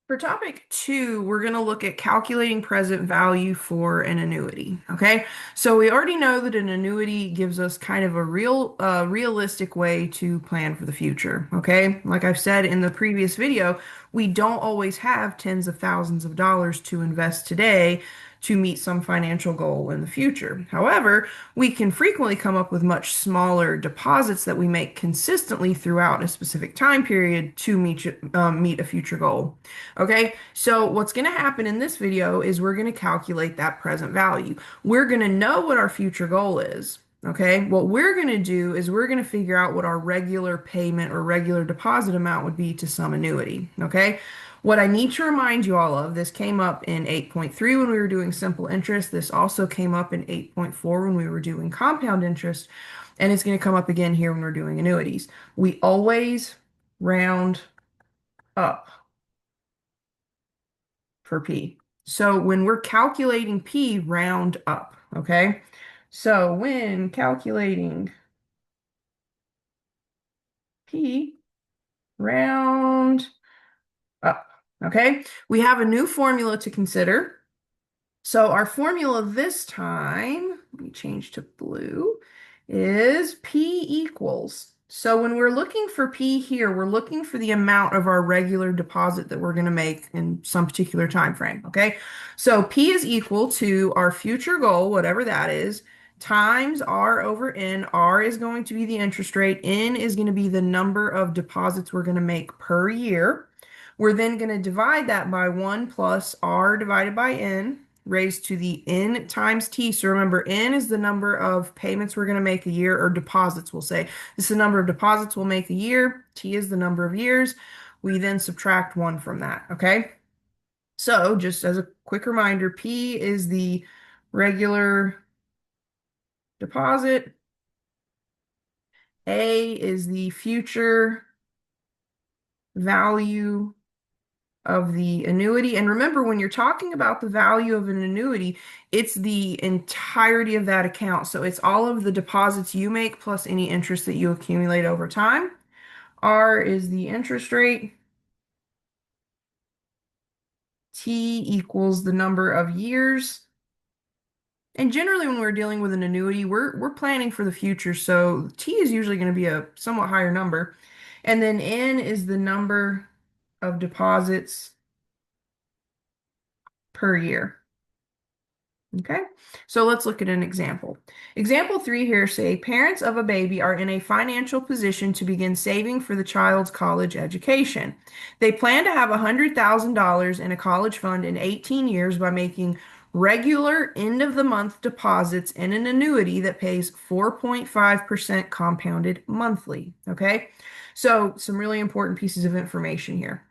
For topic two, we're going to look at calculating present value for an annuity. Okay, so we already know that an annuity gives us kind of a realistic way to plan for the future. Okay, like I've said in the previous video, we don't always have tens of thousands of dollars to invest today to meet some financial goal in the future. However, we can frequently come up with much smaller deposits that we make consistently throughout a specific time period to meet a future goal. Okay, so what's going to happen in this video is we're going to calculate that present value. We're going to know what our future goal is. Okay, what we're going to do is we're going to figure out what our regular payment or regular deposit amount would be to some annuity. Okay, what I need to remind you all of, this came up in 8.3 when we were doing simple interest. This also came up in 8.4 when we were doing compound interest, and it's going to come up again here when we're doing annuities. We always round up for P. So when we're calculating P, round up, okay? So when calculating P, round up, okay? We have a new formula to consider. So our formula this time, let me change to blue, is P equals. So when we're looking for P here, we're looking for the amount of our regular deposit that we're going to make in some particular time frame, okay? So P is equal to our future goal, whatever that is, times R over N. R is going to be the interest rate. N is going to be the number of deposits we're going to make per year. We're then going to divide that by 1 plus R divided by N raised to the N times T. So remember, N is the number of payments we're going to make a year, or deposits, we'll say. This is the number of deposits we'll make a year. T is the number of years. We then subtract 1 from that, okay? So just as a quick reminder, P is the regular deposit. A is the future value of the annuity. And remember, when you're talking about the value of an annuity, it's the entirety of that account. So it's all of the deposits you make plus any interest that you accumulate over time. R is the interest rate. T equals the number of years. And generally, when we're dealing with an annuity, we're planning for the future. So T is usually going to be a somewhat higher number. And then N is the number of deposits per year. Okay, so let's look at an example. Example 3 here say parents of a baby are in a financial position to begin saving for the child's college education. They plan to have $100,000 in a college fund in 18 years by making regular end of the month deposits in an annuity that pays 4.5% compounded monthly. Okay, so some really important pieces of information here.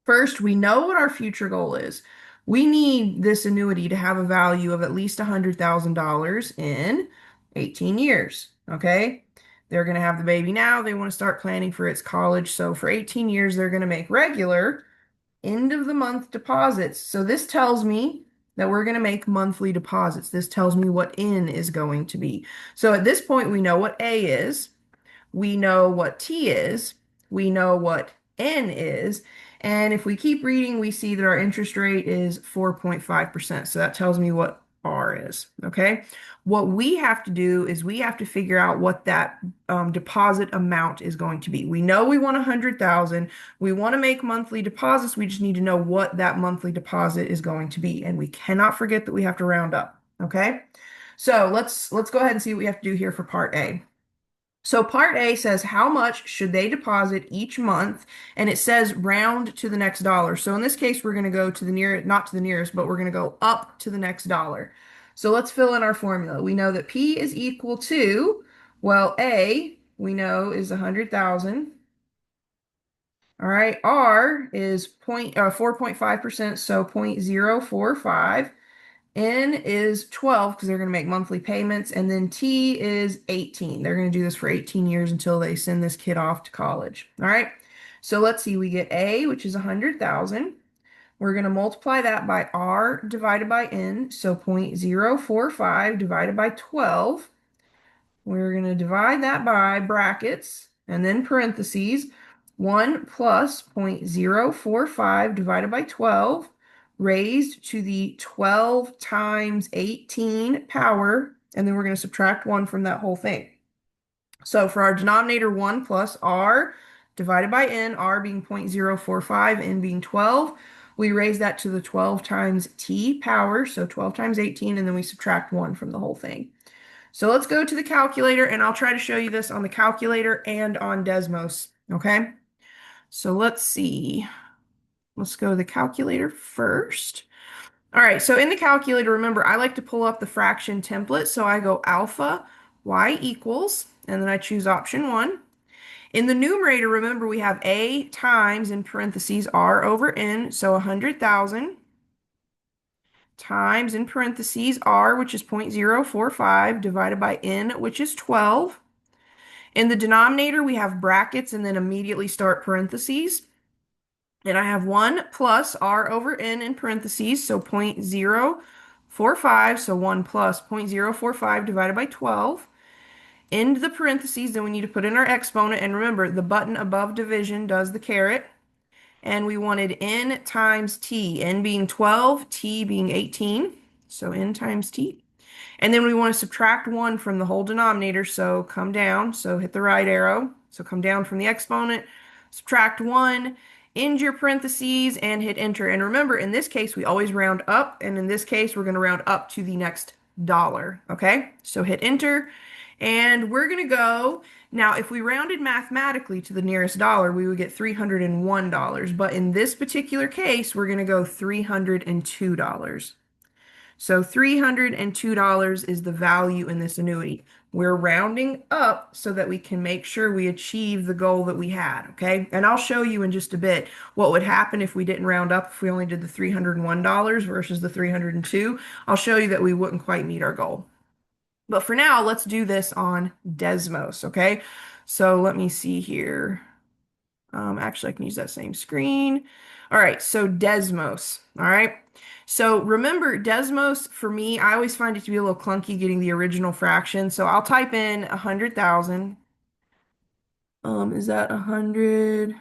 First, we know what our future goal is. We need this annuity to have a value of at least $100,000 in 18 years. Okay. They're going to have the baby now. They want to start planning for its college. So for 18 years, they're going to make regular end of the month deposits. So this tells me that we're going to make monthly deposits. This tells me what N is going to be. So at this point, we know what A is. We know what T is, we know what N is, and if we keep reading, we see that our interest rate is 4.5%. So that tells me what R is, okay? What we have to do is we have to figure out what that deposit amount is going to be. We know we want 100,000. We want to make monthly deposits. We just need to know what that monthly deposit is going to be, and we cannot forget that we have to round up, okay? So let's go ahead and see what we have to do here for part A. So part A says how much should they deposit each month, and it says round to the next dollar. So in this case, we're going to go to the nearest, not to the nearest, but we're going to go up to the next dollar. So let's fill in our formula. We know that P is equal to, well, A, we know is 100,000. All right, R is 4.5%, so 0.045. N is 12 because they're going to make monthly payments, and then T is 18. They're going to do this for 18 years until they send this kid off to college. All right. So let's see. We get A, which is 100,000. We're going to multiply that by R divided by N, so 0.045 divided by 12. We're going to divide that by brackets and then parentheses. 1 plus 0.045 divided by 12 raised to the 12 times 18 power, and then we're going to subtract 1 from that whole thing. So for our denominator, 1 plus r divided by n, r being 0.045, n being 12, we raise that to the 12 times t power, so 12 times 18, and then we subtract 1 from the whole thing. So let's go to the calculator, and I'll try to show you this on the calculator and on Desmos, okay? So let's see. Let's go to the calculator first. All right, so in the calculator, remember, I like to pull up the fraction template. So I go alpha y equals, and then I choose option 1. In the numerator, remember, we have a times, in parentheses, r over n, so 100,000 times, in parentheses, r, which is 0.045, divided by n, which is 12. In the denominator, we have brackets and then immediately start parentheses. And I have 1 plus r over n in parentheses, so 0.045, so 1 plus 0.045 divided by 12. End the parentheses, then we need to put in our exponent. And remember, the button above division does the caret. And we wanted n times t, n being 12, t being 18. So n times t. And then we want to subtract 1 from the whole denominator, so come down. So hit the right arrow. So come down from the exponent, subtract 1, end your parentheses, and hit enter. And remember, in this case, we always round up, and in this case, we're going to round up to the next dollar, okay? So hit enter, and we're going to go. Now, if we rounded mathematically to the nearest dollar, we would get $301. But in this particular case, we're going to go $302. So $302 is the value in this annuity. We're rounding up so that we can make sure we achieve the goal that we had, okay? And I'll show you in just a bit what would happen if we didn't round up, if we only did the $301 versus the 302. I'll show you that we wouldn't quite meet our goal. But for now, let's do this on Desmos, okay? So let me see here. Actually, I can use that same screen. All right, so Desmos, all right? So remember, Desmos, for me, I always find it to be a little clunky getting the original fraction. So I'll type in 100,000. Is that 100?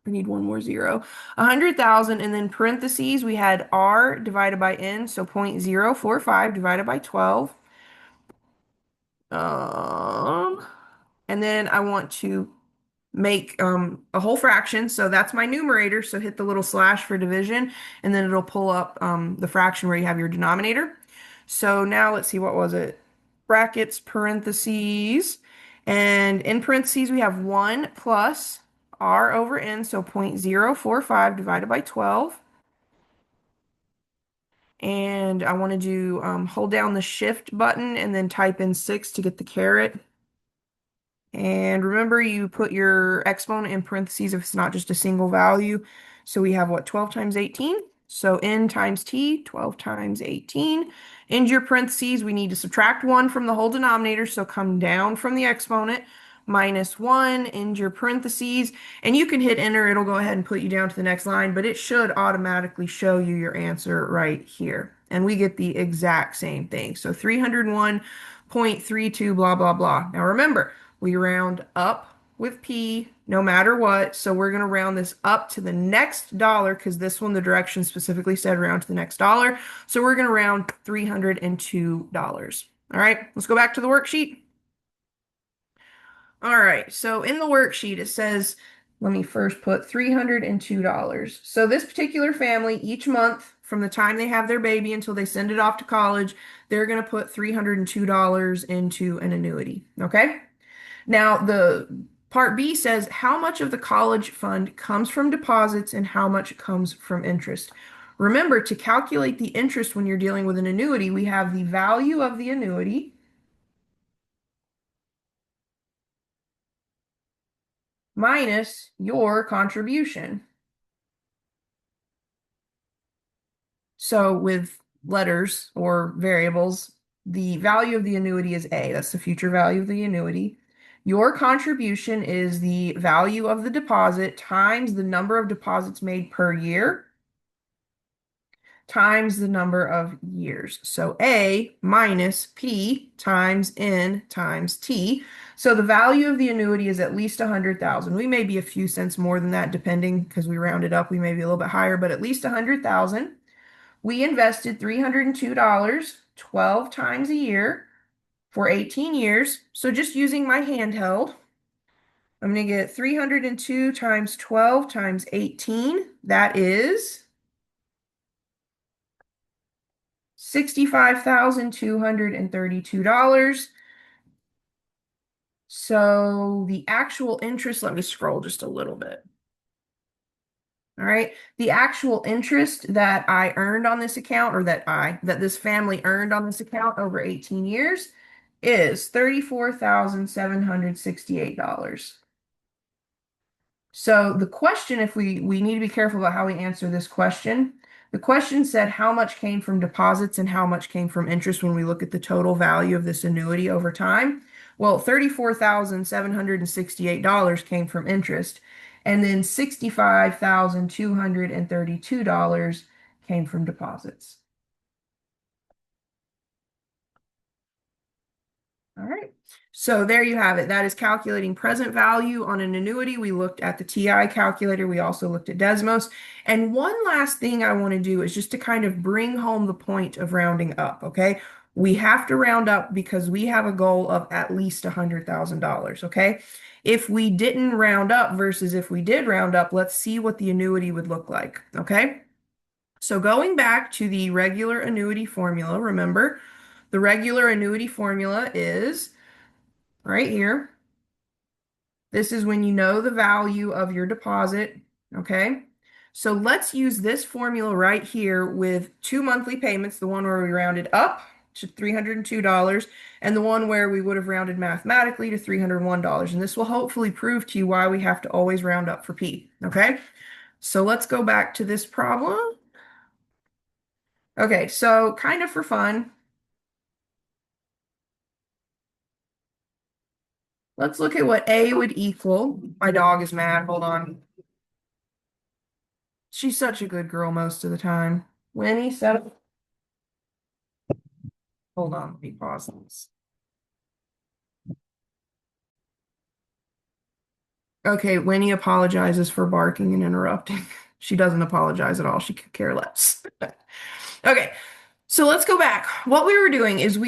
I need one more zero. 100,000, and then parentheses, we had r divided by n, so 0.045 divided by 12. And then I want to make a whole fraction. So that's my numerator. So hit the little slash for division, and then it'll pull up the fraction where you have your denominator. So now let's see, what was it? Brackets, parentheses, and in parentheses we have 1 plus r over n, so 0.045 divided by 12. And I want to do hold down the shift button and then type in 6 to get the caret. And remember, you put your exponent in parentheses if it's not just a single value. So we have what, 12 times 18? So n times t, 12 times 18. End your parentheses, we need to subtract 1 from the whole denominator, so come down from the exponent, minus 1, end your parentheses, and you can hit enter, it'll go ahead and put you down to the next line, but it should automatically show you your answer right here. And we get the exact same thing. So 301.32, blah, blah, blah. Now remember, we round up with P no matter what. So we're going to round this up to the next dollar because this one, the direction specifically said round to the next dollar. So we're going to round $302. All right, let's go back to the worksheet. All right, so in the worksheet, it says, let me first put $302. So this particular family, each month from the time they have their baby until they send it off to college, they're going to put $302 into an annuity. Okay? Now, the part B says how much of the college fund comes from deposits and how much comes from interest. Remember, to calculate the interest when you're dealing with an annuity, we have the value of the annuity minus your contribution. So with letters or variables, the value of the annuity is A. That's the future value of the annuity. Your contribution is the value of the deposit times the number of deposits made per year. times the number of years. So A minus P times N times T. So the value of the annuity is at least 100,000. We may be a few cents more than that depending because we rounded up, we may be a little bit higher, but at least 100,000. We invested $302 12 times a year for 18 years. So just using my handheld, I'm going to get 302 times 12 times 18. That is $65,232. So the actual interest, let me scroll just a little bit. All right. The actual interest that I earned on this account, or that this family earned on this account over 18 years is $34,768. So the question, if we need to be careful about how we answer this question. The question said how much came from deposits and how much came from interest when we look at the total value of this annuity over time. Well, $34,768 came from interest, and then $65,232 came from deposits. All right. So there you have it. That is calculating present value on an annuity. We looked at the TI calculator. We also looked at Desmos. And one last thing I want to do is just to kind of bring home the point of rounding up, okay? We have to round up because we have a goal of at least $100,000, okay? If we didn't round up versus if we did round up, let's see what the annuity would look like, okay? So going back to the regular annuity formula, remember, the regular annuity formula is right here. This is when you know the value of your deposit, okay? So let's use this formula right here with two monthly payments, the one where we rounded up to $302 and the one where we would have rounded mathematically to $301. And this will hopefully prove to you why we have to always round up for P, okay? So let's go back to this problem. Okay, so kind of for fun, let's look at what A would equal. My dog is mad. Hold on. She's such a good girl most of the time. Winnie said, hold on, let me pause this. Okay, Winnie apologizes for barking and interrupting. She doesn't apologize at all. She could care less. Okay, so let's go back. What we were doing is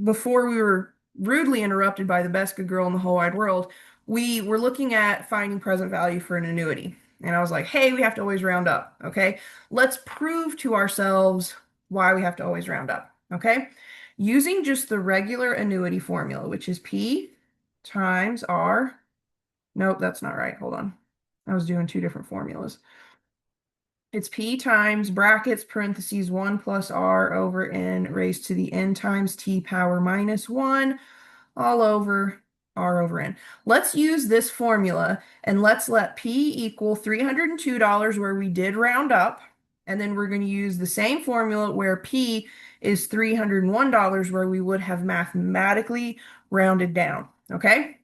before we were rudely interrupted by the best good girl in the whole wide world, we were looking at finding present value for an annuity. And I was like, hey, we have to always round up. Okay, let's prove to ourselves why we have to always round up. Okay, using just the regular annuity formula, which is P times R. Nope, that's not right. Hold on. I was doing two different formulas. It's P times brackets, parentheses, 1 plus R over N raised to the N times T power minus 1 all over R over N. Let's use this formula and let's let P equal $302 where we did round up. And then we're going to use the same formula where P is $301 where we would have mathematically rounded down. Okay?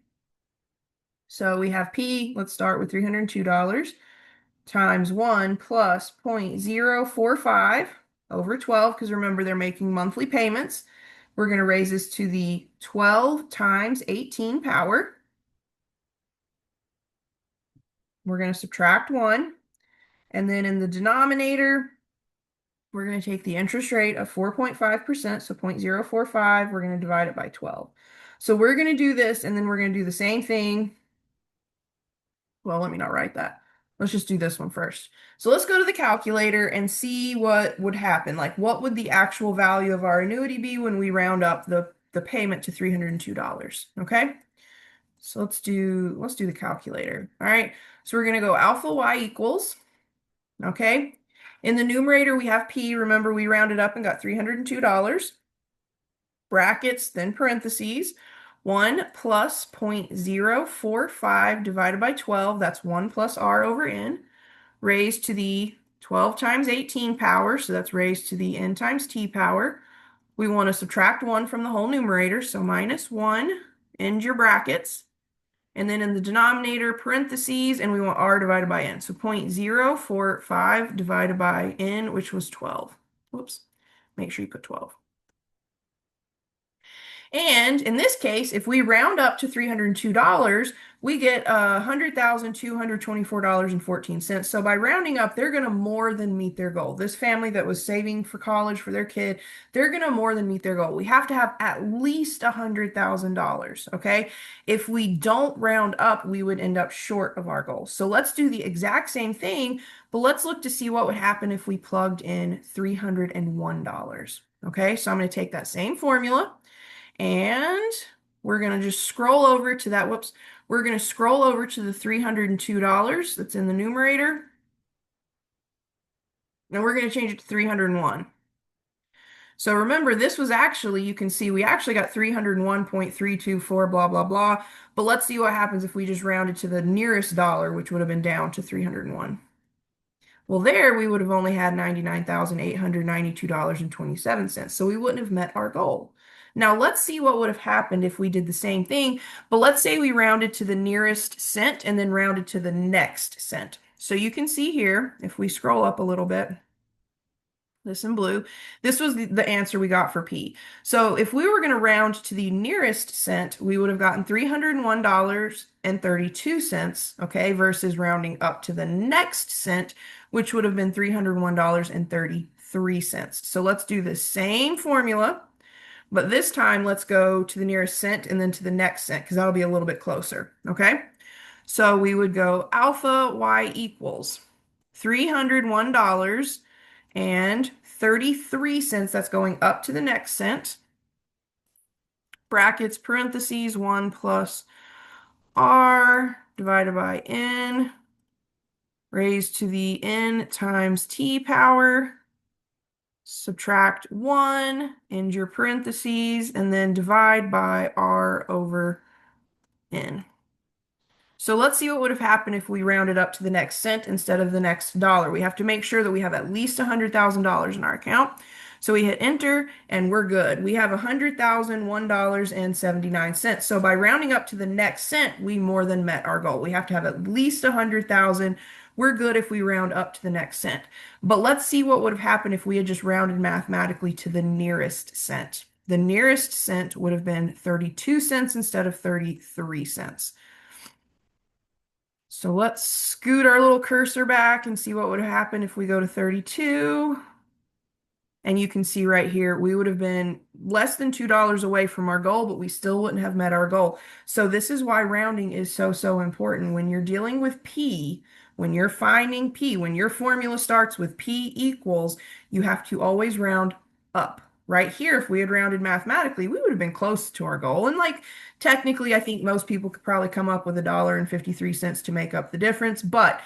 So we have P, let's start with $302 times 1 plus 0.045 over 12, because remember they're making monthly payments. We're going to raise this to the 12 times 18 power. We're going to subtract 1. And then in the denominator, we're going to take the interest rate of 4.5%, so 0.045. We're going to divide it by 12. So we're going to do this, and then we're going to do the same thing. Well, let me not write that. Let's just do this one first. So let's go to the calculator and see what would happen. Like, what would the actual value of our annuity be when we round up the payment to $302? Okay. So let's do the calculator. All right. So we're going to go alpha y equals. Okay. In the numerator, we have P. Remember, we rounded up and got $302. Brackets, then parentheses. 1 plus 0.045 divided by 12, that's 1 plus R over N, raised to the 12 times 18 power, so that's raised to the N times T power. We want to subtract 1 from the whole numerator, so minus 1, end your brackets. And then in the denominator, parentheses, and we want r divided by n. So 0.045 divided by n, which was 12. Whoops. Make sure you put 12. And in this case, if we round up to $302, we get $100,224.14. So by rounding up, they're going to more than meet their goal. This family that was saving for college for their kid, they're going to more than meet their goal. We have to have at least $100,000, okay? If we don't round up, we would end up short of our goal. So let's do the exact same thing, but let's look to see what would happen if we plugged in $301. Okay, so I'm going to take that same formula. And we're going to just scroll over to that. Whoops. We're going to scroll over to the $302 that's in the numerator. And we're going to change it to 301. So remember, this was actually, you can see we actually got 301.324, blah, blah, blah. But let's see what happens if we just rounded to the nearest dollar, which would have been down to 301. Well, there we would have only had $99,892.27, so we wouldn't have met our goal. Now, let's see what would have happened if we did the same thing, but let's say we rounded to the nearest cent and then rounded to the next cent. So you can see here, if we scroll up a little bit, this in blue, this was the answer we got for P. So if we were going to round to the nearest cent, we would have gotten $301.32, okay, versus rounding up to the next cent, which would have been $301.33. So let's do the same formula, but this time let's go to the nearest cent and then to the next cent, because that'll be a little bit closer, okay? So we would go alpha y equals $301.33. That's going up to the next cent. Brackets, parentheses, 1 plus r divided by n raised to the n times t power. Subtract 1, end your parentheses, and then divide by r over n. So let's see what would have happened if we rounded up to the next cent instead of the next dollar. We have to make sure that we have at least $100,000 in our account. So we hit enter and we're good. We have $100,001.79. So by rounding up to the next cent, we more than met our goal. We have to have at least 100,000. We're good if we round up to the next cent. But let's see what would have happened if we had just rounded mathematically to the nearest cent. The nearest cent would have been 32 cents instead of 33 cents. So let's scoot our little cursor back and see what would happen if we go to 32. And you can see right here, we would have been less than $2 away from our goal, but we still wouldn't have met our goal. So this is why rounding is so important. When you're dealing with P, when you're finding P, when your formula starts with P equals, you have to always round up. Right here, if we had rounded mathematically, we would have been close to our goal. And like, technically, I think most people could probably come up with $1.53 to make up the difference. But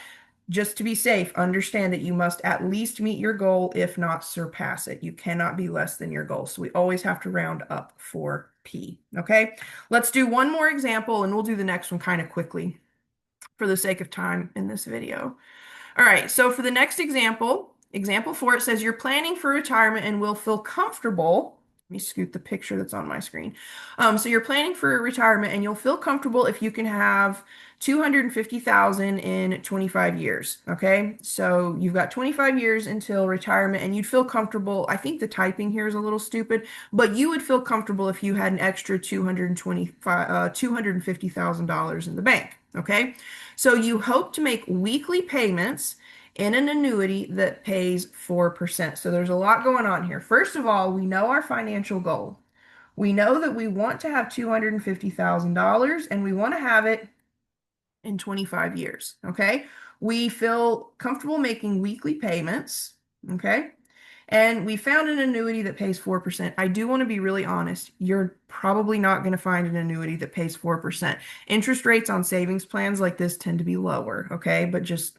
just to be safe, understand that you must at least meet your goal, if not surpass it. You cannot be less than your goal. So we always have to round up for P. Okay, let's do one more example and we'll do the next one kind of quickly for the sake of time in this video. All right, so for the next example, example 4, it says you're planning for retirement and will feel comfortable. Let me scoot the picture that's on my screen. So you're planning for retirement and you'll feel comfortable if you can have 250,000 in 25 years. Okay, so you've got 25 years until retirement and you'd feel comfortable. I think the typing here is a little stupid, but you would feel comfortable if you had an extra $250,000 in the bank. Okay, so you hope to make weekly payments in an annuity that pays 4%. So there's a lot going on here. First of all, we know our financial goal. We know that we want to have $250,000 and we want to have it in 25 years. Okay. We feel comfortable making weekly payments. Okay. And we found an annuity that pays 4%. I do want to be really honest. You're probably not going to find an annuity that pays 4%. Interest rates on savings plans like this tend to be lower. Okay. But just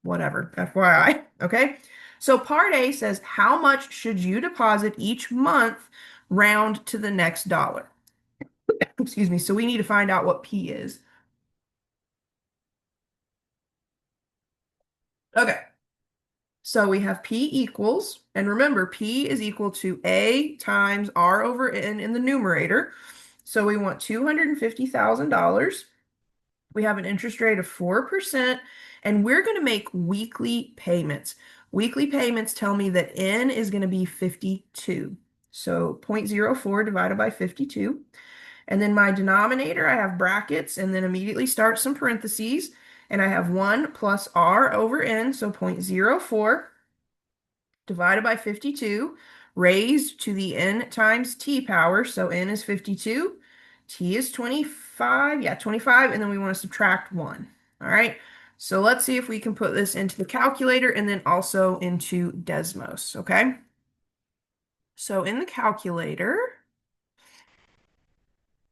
whatever, FYI, okay? So part A says, how much should you deposit each month round to the next dollar? Excuse me, so we need to find out what P is. Okay, so we have P equals, and remember, P is equal to A times R over N in the numerator. So we want $250,000 We have an interest rate of 4%, and we're going to make weekly payments. Weekly payments tell me that N is going to be 52. So 0.04 divided by 52. And then my denominator, I have brackets and then immediately start some parentheses. And I have 1 plus R over N, so 0.04 divided by 52, raised to the N times T power. So N is 52, T is 25. Yeah, 25. And then we want to subtract 1. All right. So let's see if we can put this into the calculator and then also into Desmos. Okay. So in the calculator,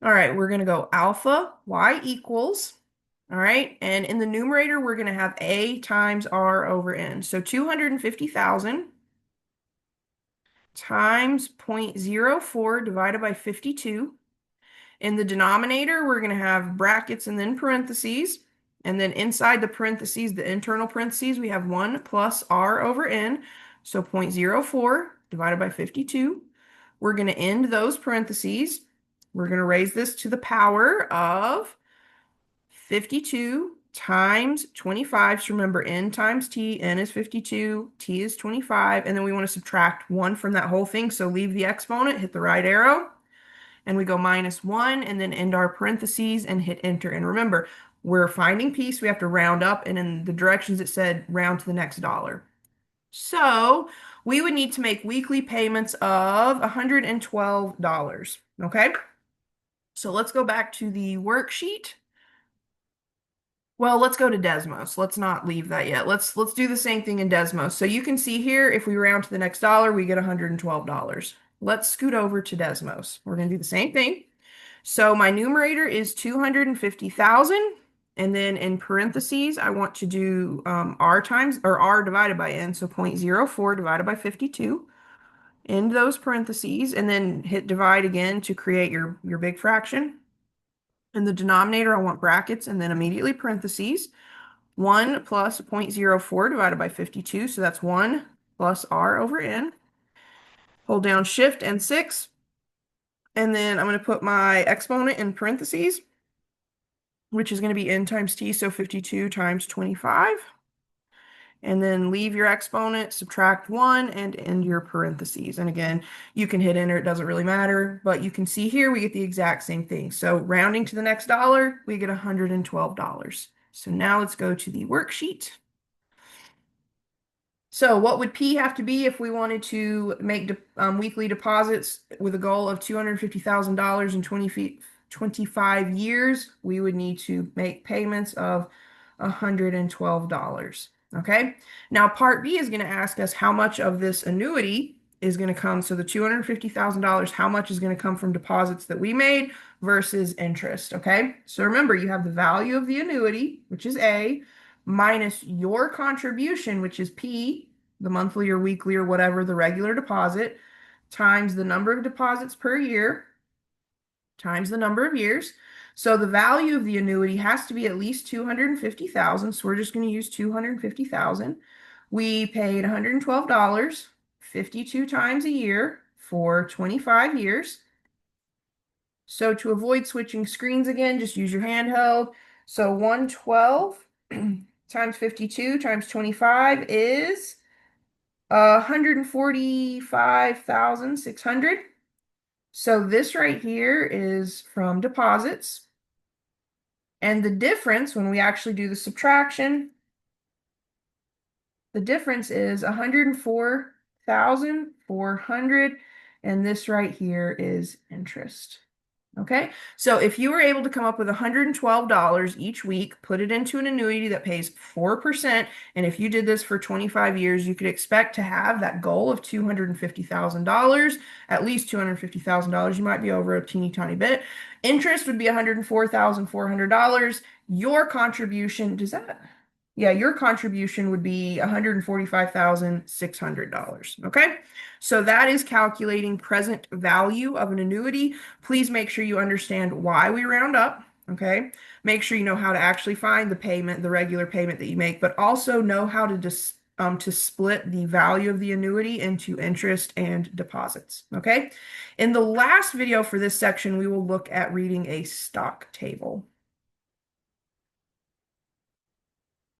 all right, we're going to go alpha y equals, all right, and in the numerator, we're going to have A times R over N. So 250,000 times 0.04 divided by 52. In the denominator, we're going to have brackets and then parentheses. And then inside the parentheses, the internal parentheses, we have 1 plus R over N. So 0.04 divided by 52. We're going to end those parentheses. We're going to raise this to the power of 52 times 25. So remember, N times T, N is 52, T is 25. And then we want to subtract 1 from that whole thing. So leave the exponent, hit the right arrow, and we go -1, and then end our parentheses and hit enter. And remember, we're finding piece. We have to round up, and in the directions it said round to the next dollar. So we would need to make weekly payments of $112. Okay? So let's go back to the worksheet. Well, let's go to Desmos. Let's not leave that yet. Let's do the same thing in Desmos. So you can see here, if we round to the next dollar, we get $112. Let's scoot over to Desmos. We're going to do the same thing. So my numerator is 250,000. And then in parentheses, I want to do R times, or R divided by N. So 0.04 divided by 52. End those parentheses, and then hit divide again to create your big fraction. In the denominator, I want brackets and then immediately parentheses. 1 plus 0.04 divided by 52, so that's 1 plus R over N. Hold down Shift and 6, and then I'm going to put my exponent in parentheses, which is going to be N times T, so 52 times 25. And then leave your exponent, subtract 1, and end your parentheses. And again, you can hit enter, it doesn't really matter, but you can see here we get the exact same thing. So rounding to the next dollar, we get $112. So now let's go to the worksheet. So what would P have to be if we wanted to make weekly deposits with a goal of $250,000 in 25 years? We would need to make payments of $112. Okay. Now part B is going to ask us how much of this annuity is going to come. So the $250,000, how much is going to come from deposits that we made versus interest. Okay. So remember, you have the value of the annuity, which is A, minus your contribution, which is P, the monthly or weekly or whatever, the regular deposit, times the number of deposits per year, times the number of years. So the value of the annuity has to be at least 250,000. So we're just going to use 250,000. We paid $112, 52 times a year for 25 years. So to avoid switching screens again, just use your handheld. So 112 times 52 times 25 is 145,600. So this right here is from deposits. And the difference, when we actually do the subtraction, the difference is 104,400. And this right here is interest. Okay, so if you were able to come up with $112 each week, put it into an annuity that pays 4%, and if you did this for 25 years, you could expect to have that goal of $250,000, at least $250,000. You might be over a teeny tiny bit. Interest would be $104,400. Your contribution, does that? Yeah, your contribution would be $145,600. Okay, so that is calculating present value of an annuity. Please make sure you understand why we round up. Okay, make sure you know how to actually find the payment, the regular payment that you make, but also know how to split the value of the annuity into interest and deposits. Okay, in the last video for this section, we will look at reading a stock table.